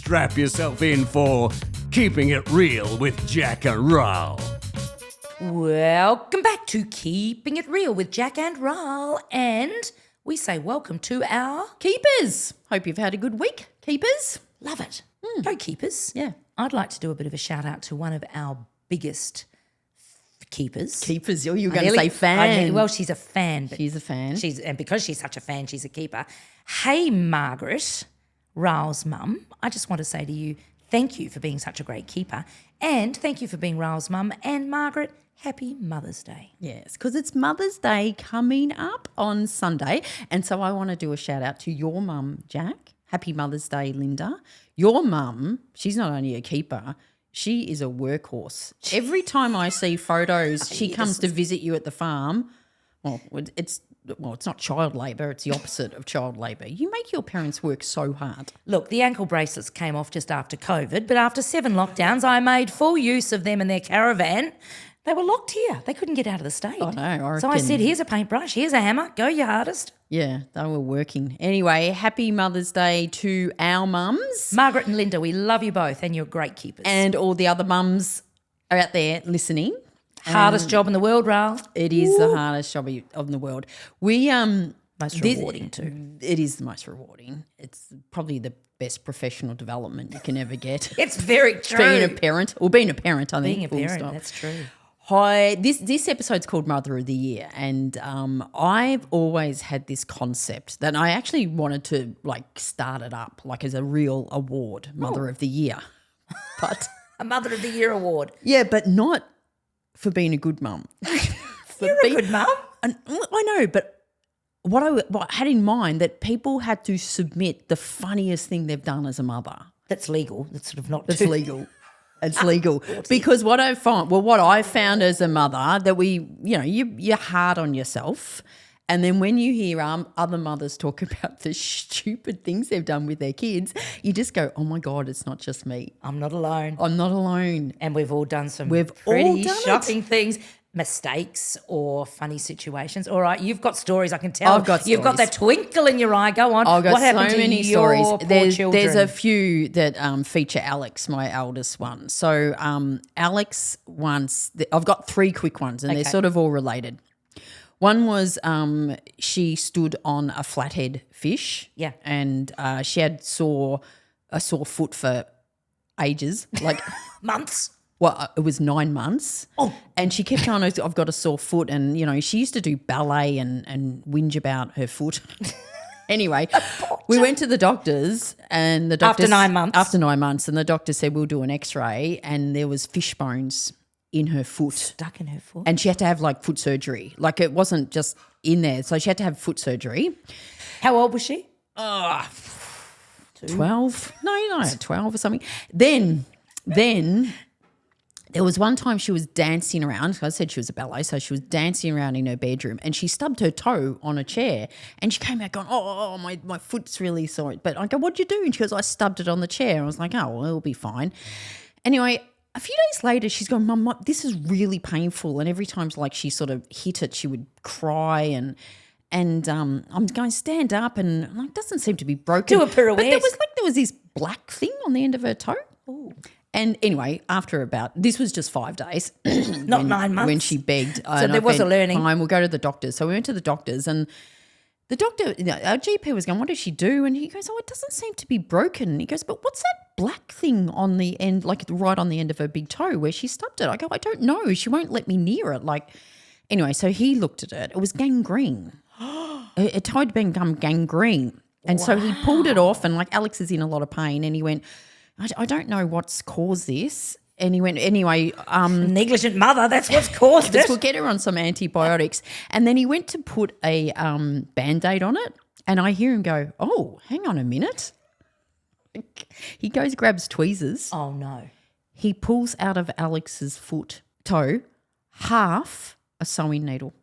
strap yourself in for Keeping It Real with Jac and Ral. Welcome back to Keeping It Real with Jac and Ral, and we say welcome to our Keepers. Hope you've had a good week, keepers. Love it. Go Keepers. Yeah. I'd like to do a bit of a shout out to one of our biggest keepers. Keepers, you were going to say fan. Well, she's a fan. But She's a fan. And because she's such a fan, she's a keeper. Hey, Margaret, Ral's mum, I just want to say to you, thank you for being such a great keeper, and thank you for being Ral's mum, and Margaret, happy Mother's Day. Yes, because it's Mother's Day coming up on Sunday, and so I want to do a shout out to your mum, Jac. Happy Mother's Day, Linda. Your mum, she's not only a keeper, she is a workhorse. Every time I see photos, she comes to visit you at the farm. Well, it's not child labour, it's the opposite of child labour. You make your parents work so hard. Look, the ankle bracelets came off just after COVID, but after 7 lockdowns, I made full use of them in their caravan. They were locked here. They couldn't get out of the state. I know. So I said, here's a paintbrush, here's a hammer, go your hardest. Yeah, they were working. Anyway, happy Mother's Day to our mums. Margaret and Linda, we love you both, and you're great keepers. And all the other mums are out there listening. Hardest job in the world, Ral. It is the hardest job of the world. Most rewarding too. It is the most rewarding. It's probably the best professional development you can ever get. It's very true. Being a parent, I think. Being a full parent, stop. that's true. Hi, this episode's called Mother of the Year, and I've always had this concept that I actually wanted to start it up as a real award, Mother of the Year, but A Mother of the Year award. yeah, but not for being a good mum. You're a good mum. I know, but what I had in mind that people had to submit the funniest thing they've done as a mother. That's legal. That's sort of not It's too legal. It's legal because what I found as a mother that you're hard on yourself, and then when you hear other mothers talk about the stupid things they've done with their kids, you just go, "Oh my God, it's not just me. I'm not alone. I'm not alone." And we've all done some We've pretty all done shocking things, mistakes or funny situations. All right, you've got stories, I can tell. I've got You've got that stories. twinkle in your eye. Go on. I've got what happened so to many your stories. poor children? There's a few that feature Alex, my eldest one. So Alex once, I've got 3 quick ones, and they're sort of all related. One was she stood on a flathead fish. Yeah. And she had a sore foot for ages, Months. Well, it was 9 months. Oh. And she kept on, I've got a sore foot. And, she used to do ballet and whinge about her foot. Anyway, we went to the doctors and the doctors. After 9 months. And the doctor said, we'll do an x-ray. And there was fish bones in her foot. Stuck in her foot. And she had to have foot surgery. It wasn't just in there. So she had to have foot surgery. How old was she? 12? No, 12 or something. Then there was one time she was dancing around. I said she was a ballet, so she was dancing around in her bedroom and she stubbed her toe on a chair and she came out going, oh, my foot's really sore. But I go, what'd you do? And she goes, I stubbed it on the chair. I was like, oh, well, it'll be fine. Anyway, a few days later, she's going, Mum, this is really painful. And every time she sort of hit it, she would cry and I'm going, stand up, and it doesn't seem to be broken. Do a pirouette. But there was this black thing on the end of her toe. Ooh. And anyway, after this was just 5 days. Not 9 months. When she begged. So there was a learning. Fine, we'll go to the doctors. So we went to the doctors and the doctor, our GP was going, what does she do? And he goes, oh, it doesn't seem to be broken. And he goes, but what's that black thing on the end, right on the end of her big toe where she stubbed it? I go, I don't know. She won't let me near it. Anyway, so he looked at it. It was gangrene. Her toe had become gangrene. And so he pulled it off, and Alex is in a lot of pain, and he went, I don't know what's caused this. And he went, anyway. Negligent mother, that's what's caused it. We'll get her on some antibiotics. And then he went to put a Band-Aid on it, and I hear him go, oh, hang on a minute. He goes, grabs tweezers. Oh, no. He pulls out of Alex's toe half a sewing needle.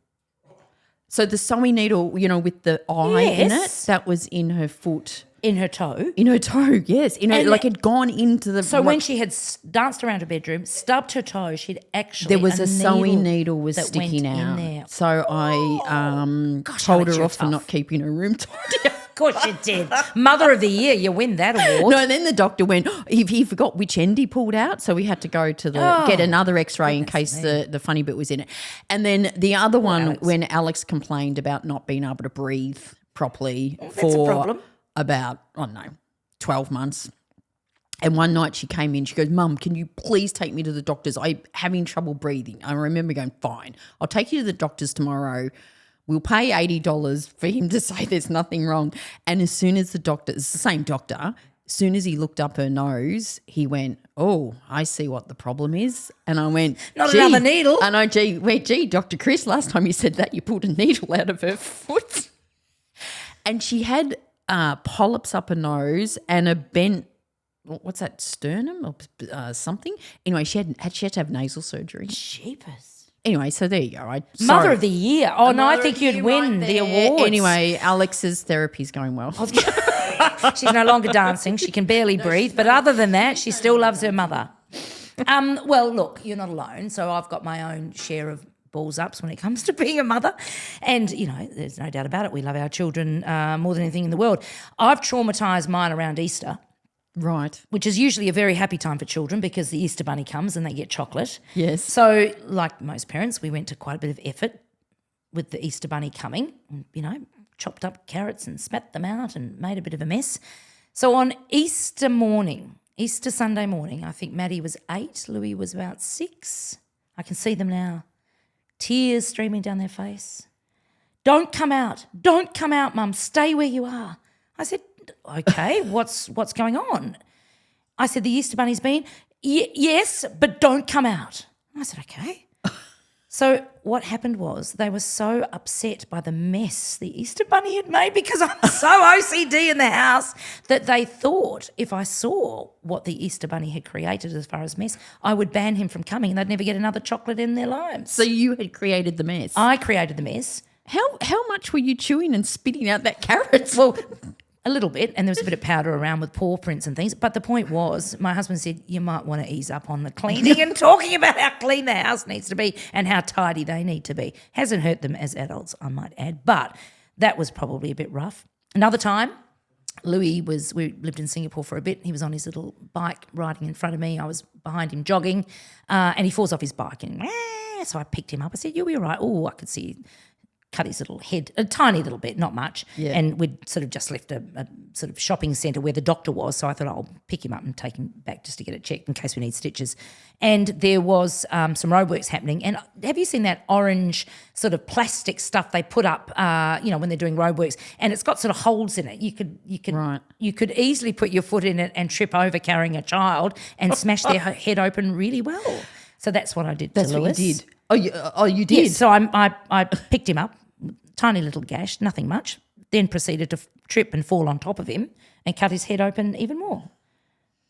So the sewing needle, with the eye in it, that was in her foot. In her toe? In her toe, yes. Had gone into the... So when she had danced around her bedroom, stubbed her toe, she'd actually... There was a sewing needle was sticking out. in there. So I told her off for not keeping her room tidy. Of course you did. Mother of the Year, you win that award. No, and then the doctor went, he forgot which end he pulled out, so we had to go to get another X-ray in case the funny bit was in it. And then the other one, Alex. when Alex complained about not being able to breathe properly that's a for problem. about, 12 months. And one night she came in, she goes, Mum, can you please take me to the doctors? I'm having trouble breathing. I remember going, fine, I'll take you to the doctors tomorrow. We'll pay $80 for him to say there's nothing wrong. And as soon as it's the same doctor, as soon as he looked up her nose, he went, oh, I see what the problem is. And I went, Not another needle. And I went, gee, Dr. Chris, last time you said that, you pulled a needle out of her foot. And she had polyps up her nose and a bent, what's that, sternum or something? Anyway, she had to have nasal surgery. Jeepers. Anyway, so there you go. Mother of the Year. Oh, no, I think you'd win the award. Anyway, Alex's therapy's going well. She's no longer dancing. She can barely breathe. But other than that, she still loves her mother. Well, look, you're not alone. So I've got my own share of balls ups when it comes to being a mother. And, there's no doubt about it. We love our children more than anything in the world. I've traumatised mine around Easter. Right. Which is usually a very happy time for children because the Easter bunny comes and they get chocolate. Yes. So like most parents, we went to quite a bit of effort with the Easter bunny coming, chopped up carrots and spat them out and made a bit of a mess. So on Easter Sunday morning, I think Maddie was 8, Louis was about 6. I can see them now. Tears streaming down their face. Don't come out, Mum, stay where you are. I said, okay, what's going on? I said, the Easter bunny's been, yes, but don't come out. I said, okay. So what happened was they were so upset by the mess the Easter bunny had made because I'm so OCD in the house that they thought if I saw what the Easter bunny had created as far as mess, I would ban him from coming and they'd never get another chocolate in their lives. So you had created the mess. I created the mess. How much were you chewing and spitting out that carrot? Well, a little bit, and there was a bit of powder around with paw prints and things. But the point was, my husband said, you might want to ease up on the cleaning and talking about how clean the house needs to be and how tidy they need to be. Hasn't hurt them as adults, I might add, but that was probably a bit rough. Another time, we lived in Singapore for a bit. He was on his little bike riding in front of me. I was behind him jogging, and he falls off his bike. And so I picked him up. I said, you'll be all right. Oh, I could see cut his little head a tiny little bit, not much. Yeah. And we'd sort of just left a sort of shopping centre where the doctor was. So I thought I'll pick him up and take him back just to get it checked in case we need stitches. And there was some roadworks happening. And have you seen that orange sort of plastic stuff they put up, when they're doing roadworks? And it's got sort of holes in it. You could easily put your foot in it and trip over carrying a child and smash their head open really well. So that's what I did to Lewis. What you did. Oh, you did? Yes, so I picked him up, tiny little gash, nothing much, then proceeded to trip and fall on top of him and cut his head open even more.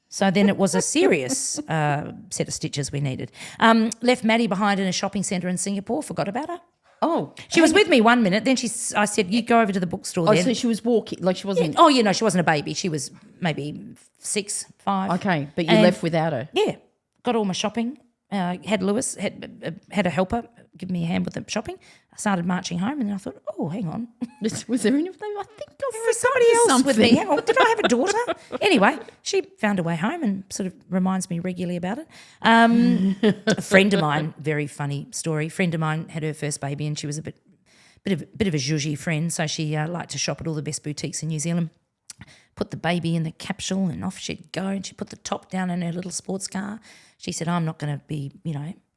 So then it was a serious set of stitches we needed. Left Maddie behind in a shopping centre in Singapore, forgot about her. Oh. She was with me 1 minute, then I said, you go over to the bookstore there. So she was walking, like she wasn't... Yeah. She wasn't a baby. She was maybe 6, 5. Okay, but you left without her. Yeah, got all my shopping. Had Lewis, had a helper give me a hand with the shopping. I started marching home and then I thought, oh, hang on. Was there anything? I think there was somebody else with me. Hang on, did I have a daughter? Anyway, she found her way home and sort of reminds me regularly about it. A friend of mine, very funny story, friend of mine had her first baby and she was a bit of a zhuzhy friend, so she liked to shop at all the best boutiques in New Zealand. Put the baby in the capsule and off she'd go, and she put the top down in her little sports car. She said, I'm not going to be,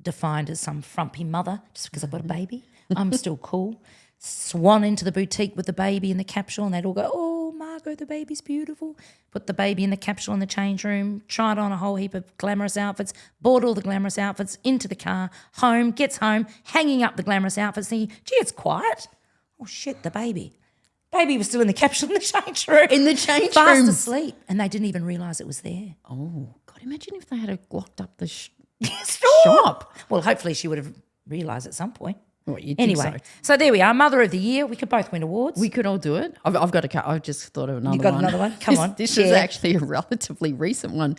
defined as some frumpy mother just because I've got a baby. I'm still cool. Swan into the boutique with the baby in the capsule and they'd all go, oh, Margot, the baby's beautiful. Put the baby in the capsule in the change room, tried on a whole heap of glamorous outfits, bought all the glamorous outfits into the car, gets home, hanging up the glamorous outfits, thinking, gee, it's quiet. Oh, shit, the baby. Baby was still in the capsule in the change room. In the change Fast room. asleep. And they didn't even realise it was there. Oh, God, imagine if they had locked up the Stop. shop. Well, hopefully she would have realised at some point. Well, you'd think Anyway, so there we are, Mother of the Year. We could both win awards. We could all do it. I've got I've just thought of another one. You got another one? Come on, This is share. actually a relatively recent one.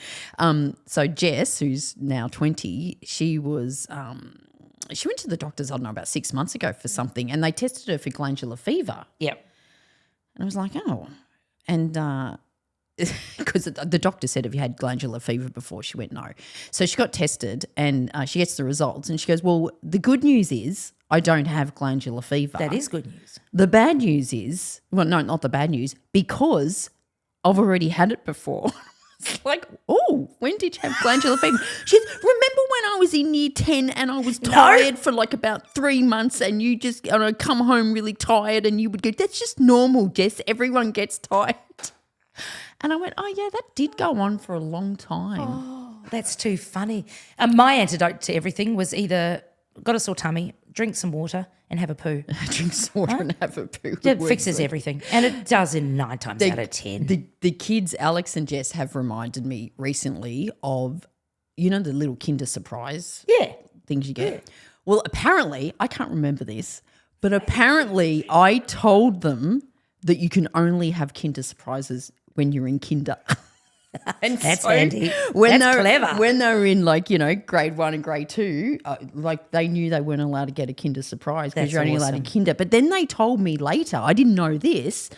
So Jess, who's now 20, she was she went to the doctors, I don't know, about 6 months ago for something, and they tested her for glandular fever. Yep. And I was like, oh. And because the doctor said, have you had glandular fever before? She went, no. So she got tested and she gets the results and she goes, well, the good news is I don't have glandular fever. That is good news. The bad news is, well, no, not the bad news, because I've already had it before. It's like, oh, when did you have glandular fever? She says, remember when I was in year 10 and I was tired for like about 3 months and you just come home really tired and you would go, that's just normal, Jess. Everyone gets tired. And I went, oh, yeah, that did go on for a long time. Oh, that's too funny. My antidote to everything was either got a sore tummy, drink some water and have a poo. Drink some water and have a poo. It fixes everything. And it does in 9 times out of 10. The kids, Alex and Jess, have reminded me recently of, the little Kinder Surprise things you get. Yeah. Well, apparently, I can't remember this, but apparently I told them that you can only have Kinder Surprises when you're in kinder. And that's so handy. When that's clever. When they were in grade 1 and grade 2, they knew they weren't allowed to get a Kinder Surprise because you're only allowed a Kinder. But then they told me later, I didn't know this,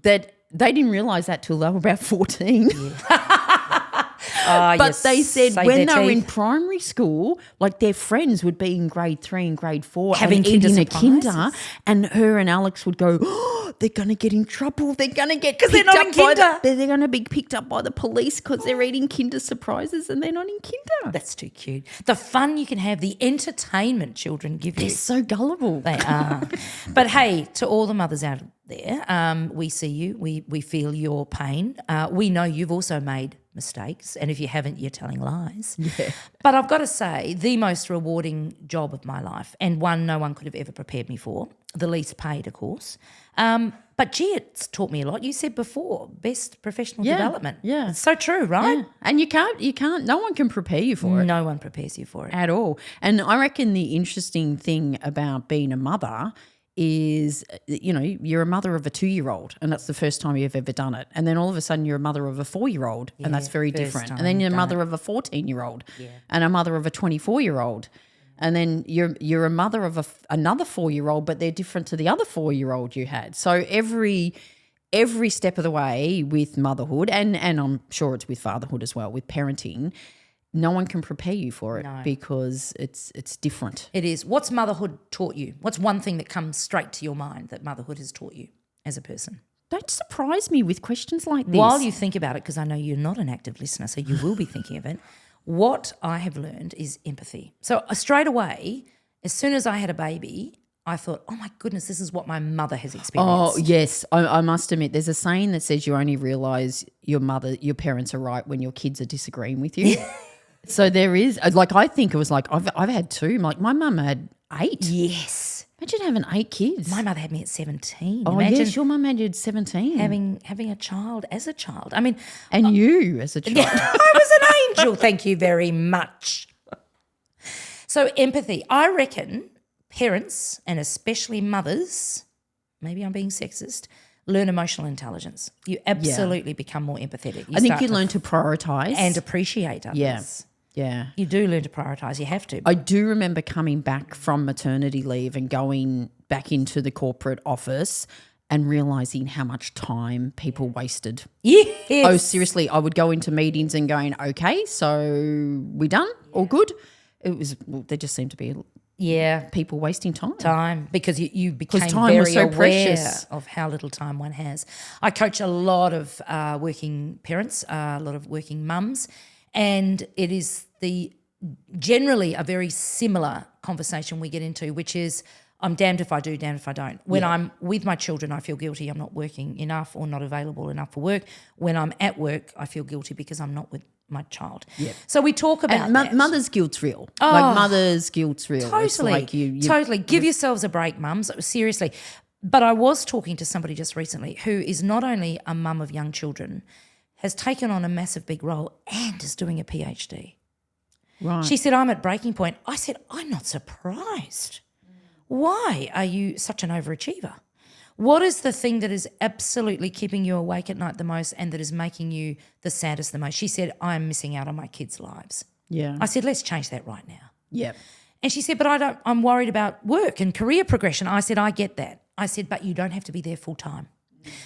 that they didn't realise that till they were about 14. Yeah. But they said when they were in primary school, like their friends would be in grade 3 and grade 4 having and eating a Kinder, Kinder, and her and Alex would go, oh, they're going to get in trouble. They're going to get because they're not in Kinder. They're going to be picked up by the police because they're eating Kinder Surprises and they're not in Kinder. That's too cute. The fun you can have, the entertainment children give you. They're so gullible. They are. But hey, to all the mothers out there, we see you. We feel your pain. We know you've also made mistakes, and if you haven't, you're telling lies. Yeah. But I've got to say, the most rewarding job of my life, and one no one could have ever prepared me for, the least paid, of course. But gee, it's taught me a lot. You said before, best professional development. Yeah. It's so true, right? Yeah. And you can't, no one can prepare you for it. No one prepares you for it. At all. And I reckon the interesting thing about being a mother is, you're a mother of a 2-year-old and that's the first time you've ever done it. And then all of a sudden you're a mother of a 4-year-old and that's very different. And then you're a mother of a 14-year-old and a mother of a 24-year-old. And then you're a mother of another 4-year-old, but they're different to the other 4-year-old you had. So every step of the way with motherhood, and I'm sure it's with fatherhood as well, with parenting, no one can prepare you for it because it's different. It is. What's motherhood taught you? What's one thing that comes straight to your mind that motherhood has taught you as a person? Don't surprise me with questions like this. While you think about it, because I know you're not an active listener, so you will be thinking of it, what I have learned is empathy. So straight away, as soon as I had a baby, I thought, oh my goodness, this is what my mother has experienced. Oh, yes. I must admit, there's a saying that says you only realise your parents are right when your kids are disagreeing with you. So there is, I think it was I've had 2. Like my mum had 8. Yes. Imagine having 8 kids. My mother had me at 17. Oh, Imagine yes, your mum had you at 17. having a child as a child. I mean. And you as a child. Yeah, I was an angel. Thank you very much. So empathy. I reckon parents, and especially mothers, maybe I'm being sexist, learn emotional intelligence. You absolutely become more empathetic. I think you learn to prioritise. And appreciate others. Yeah. You do learn to prioritise. You have to. I do remember coming back from maternity leave and going back into the corporate office and realising how much time people wasted. Yes. Oh, seriously, I would go into meetings and going, okay, so we done? All good? There just seemed to be people wasting time. Because you became time very was so aware precious. of how little time one has. I coach a lot of working parents, a lot of working mums, and it is generally a very similar conversation we get into, which is I'm damned if I do, damned if I don't. When I'm with my children, I feel guilty I'm not working enough or not available enough for work. When I'm at work, I feel guilty because I'm not with my child. Yep. So we talk about that. Mother's guilt's real. Mother's guilt's real. Totally. It's totally. Give yourselves a break, mums. Seriously. But I was talking to somebody just recently who is not only a mum of young children, has taken on a massive big role and is doing a PhD. Right. She said, I'm at breaking point. I said, I'm not surprised. Why are you such an overachiever? What is the thing that is absolutely keeping you awake at night the most and that is making you the saddest the most? She said, I'm missing out on my kids' lives. Yeah. I said, let's change that right now. Yeah. And she said, but I'm worried about work and career progression. I said, I get that. I said, but you don't have to be there full time.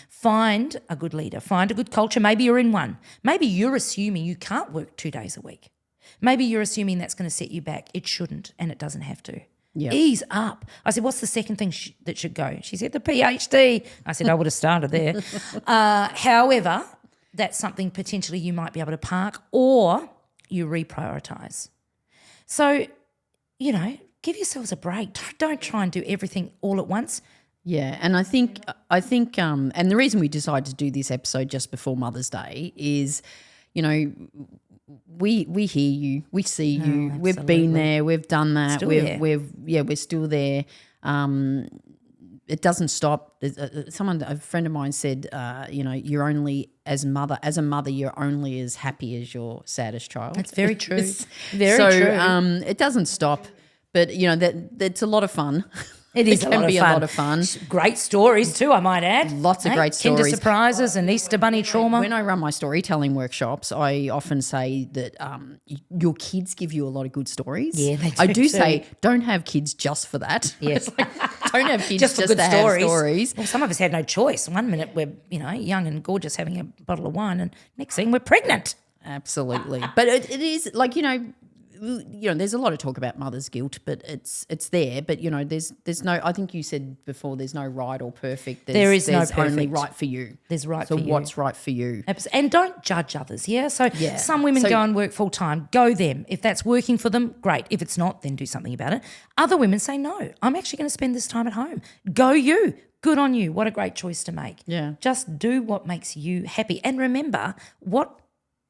Find a good leader. Find a good culture. Maybe you're in one. Maybe you're assuming you can't work 2 days a week. Maybe you're assuming that's going to set you back. It shouldn't, and it doesn't have to. Yep. Ease up. I said, what's the second thing that should go? She said, the PhD. I said, I would have started there. However, that's something potentially you might be able to park, or you reprioritise. So, give yourselves a break. Don't try and do everything all at once. Yeah, and I think, and the reason we decided to do this episode just before Mother's Day is, we hear you, we see you, we've been there, we've done that, we're still there. It doesn't stop. A friend of mine said, you're only as a mother, you're only as happy as your saddest child. That's very true. Very true. It doesn't stop, but that's a lot of fun. It is It can be a lot of fun. Great stories too, I might add. Lots of great stories. Kinder surprises and Easter bunny trauma. When I run my storytelling workshops, I often say that your kids give you a lot of good stories. Yeah, they do I do too. say don't have kids just for that. Yes. Don't have kids just for good to have stories. Well, some of us had no choice. 1 minute we're, young and gorgeous having a bottle of wine, and next thing we're pregnant. Absolutely. But it is like, there's a lot of talk about mother's guilt, but it's there. But there's no. I think you said before, there's no right or perfect. There's no only perfect. right for you. There's right for you. So what's right for you? And don't judge others. Yeah. So some women go and work full time. Go them. If that's working for them, great. If it's not, then do something about it. Other women say no. I'm actually going to spend this time at home. Go you. Good on you. What a great choice to make. Yeah. Just do what makes you happy, and remember what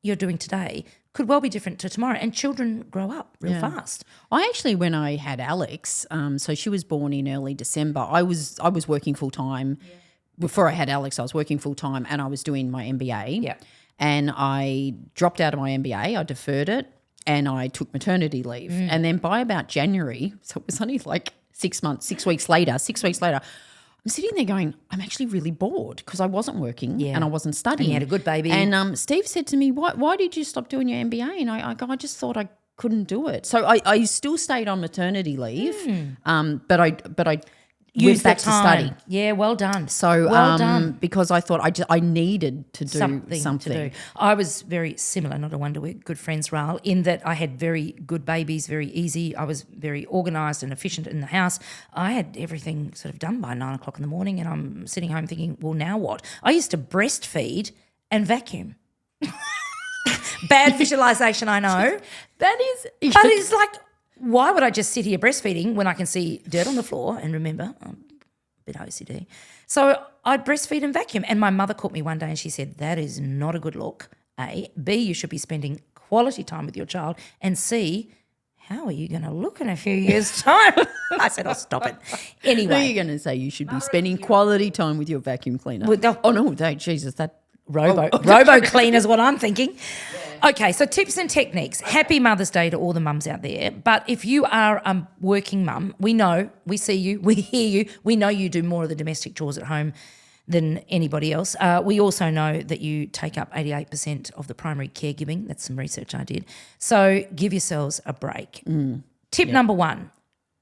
you're doing today could well be different to tomorrow, and children grow up real fast. I actually, when I had Alex, so she was born in early December, I was working full time. Yeah. Before I had Alex, I was working full time and I was doing my MBA. Yeah. And I dropped out of my MBA, I deferred it, and I took maternity leave. And then by about January, so it was only like 6 weeks later, I'm sitting there going, I'm actually really bored because I wasn't working and I wasn't studying. And you had a good baby. And Steve said to me, why did you stop doing your MBA? And I go, I just thought I couldn't do it. So I still stayed on maternity leave, but I went back to study. Yeah, well done. So well done. because I thought I needed to do something. To do. I was very similar, not a wonder we're good friends, Ral, in that I had very good babies, very easy. I was very organised and efficient in the house. I had everything sort of done by 9 o'clock in the morning, and I'm sitting home thinking, well, now what? I used to breastfeed and vacuum. Bad visualisation, I know. That is... But it's like... Why would I just sit here breastfeeding when I can see dirt on the floor? And remember, I'm a bit OCD. So I'd breastfeed and vacuum. And my mother caught me one day and she said, that is not a good look, A. B, you should be spending quality time with your child. And C, how are you going to look in a few years' time? I said, stop it. Anyway. Are you going to say you should be spending quality time with your vacuum cleaner? No, Jesus, that... Robo clean is what I'm thinking. Okay, so tips and techniques. Happy Mother's Day to all the mums out there. But if you are a working mum, we know, we see you, we hear you, we know you do more of the domestic chores at home than anybody else. We also know that you take up 88% of the primary caregiving. That's some research I did. So give yourselves a break. Tip number 1,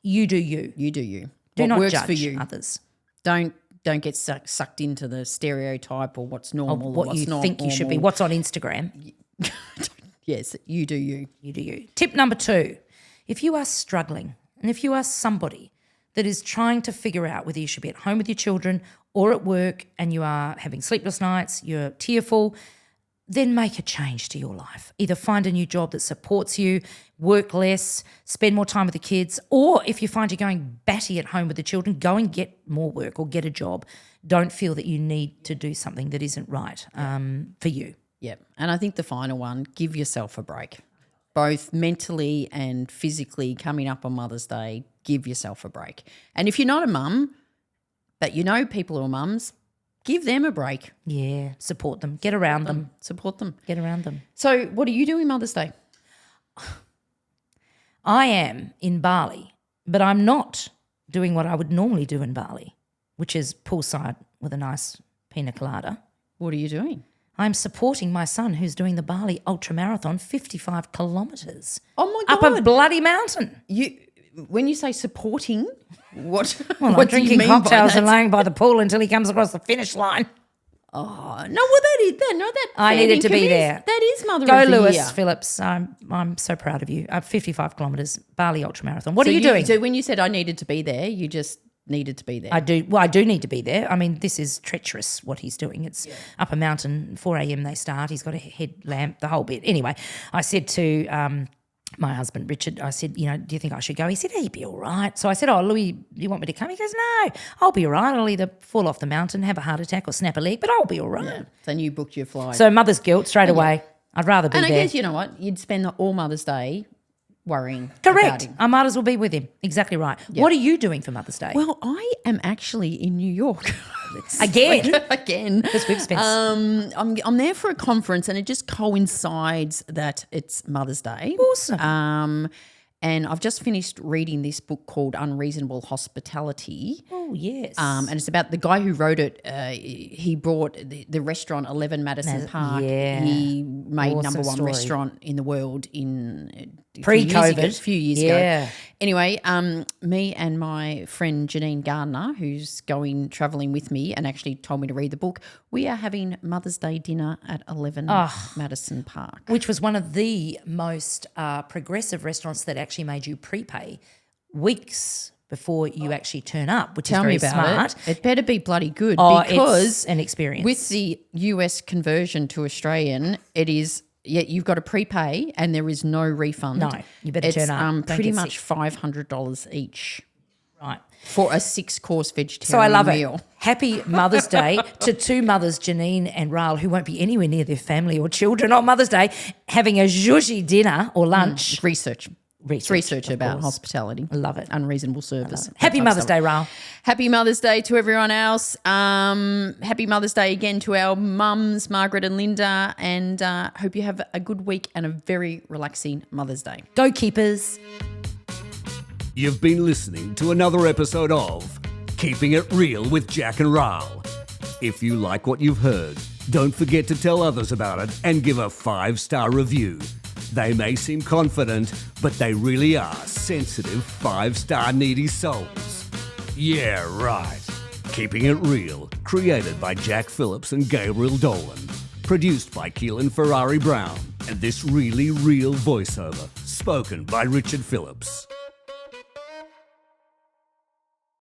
you do you. You do you. Do what not works judge for you. Others. Don't get sucked into the stereotype or what's normal, what what's you not think you should be. normal. What's on Instagram. Yes, you do you. You do you. Tip number 2, if you are struggling and if you are somebody that is trying to figure out whether you should be at home with your children or at work and you are having sleepless nights, you're tearful, then make a change to your life. Either find a new job that supports you, work less, spend more time with the kids, or if you find you're going batty at home with the children, go and get more work or get a job. Don't feel that you need to do something that isn't right for you. Yep. And I think the final one, give yourself a break. Both mentally and physically coming up on Mother's Day, give yourself a break. And if you're not a mum, but you know people who are mums, give them a break. Yeah, support them. Get around them. Support them. Get around them. So what are you doing Mother's Day? I am in Bali, but I'm not doing what I would normally do in Bali, which is poolside with a nice pina colada. What are you doing? I'm supporting my son who's doing the Bali ultramarathon, 55 kilometres. Oh, my God. Up a bloody mountain. when you say supporting, what? Well, what I'm do you drinking mean by cocktails that? and laying by the pool until he comes across the finish line. Oh no! Well, that is that. No, that I fair needed to be income there. That is Mother Go, of the Lewis Year. Phillips. I'm so proud of you. 55 kilometres, Bali ultramarathon. What So are you doing? So when you said I needed to be there, you just needed to be there. I do. Well, I do need to be there. I mean, this is treacherous what he's doing. It's up a mountain, 4 a.m. they start. He's got a headlamp, the whole bit. Anyway, I said to my husband, Richard, I said, you know, do you think I should go? He said, he'd be all right. So I said, oh, Louis, do you want me to come? He goes, no, I'll be all right. I'll either fall off the mountain, have a heart attack or snap a leg, but I'll be all right. Yeah. Then you booked your flight. So mother's guilt straight away. I'd rather be and there. I guess you know what? You'd spend all Mother's Day worrying about Correct. him. I might as well be with him. Exactly right. What are you doing for Mother's Day? Well, I am actually in New York. Again? Again. Because we've spent I'm there for a conference and it just coincides that it's Mother's Day. Awesome. And I've just finished reading this book called Unreasonable Hospitality. Oh, yes. And it's about the guy who wrote it. He brought the restaurant 11 Madison Park. yeah. He made Awesome number one story. restaurant in the world in Pre-COVID. a few years Yeah. ago. Anyway, me and my friend Janine Gardner, who's travelling with me and actually told me to read the book, we are having Mother's Day dinner at 11 Madison Park. Which was one of the most progressive restaurants that actually made you prepay weeks before you actually turn up, which Tell is very me about smart. it. It better be bloody good Because because an experience. with the US conversion to Australian, it is you've got to prepay and there is no refund. No, you better turn up. Don't Pretty get much sick. $500 each Right. for a 6-course vegetarian So I love meal. it. Happy Mother's Day to two mothers, Janine and Ral, who won't be anywhere near their family or children on Mother's Day, having a zhuzhi dinner or lunch. Research Research, of about course. hospitality. I love it. Unreasonable service. Happy Mother's Day, Ral. Happy Mother's Day to everyone else. Happy Mother's Day again to our mums, Margaret and Linda, and hope you have a good week and a very relaxing Mother's Day. Go Keepers. You've been listening to another episode of Keeping It Real with Jac and Ral. If you like what you've heard, don't forget to tell others about it and give a 5-star review. They may seem confident, but they really are sensitive 5-star needy souls. Yeah, right. Keeping It Real, created by Jack Phillips and Gabriel Dolan. Produced by Keelan Ferrari Brown. And this really real voiceover, spoken by Richard Phillips.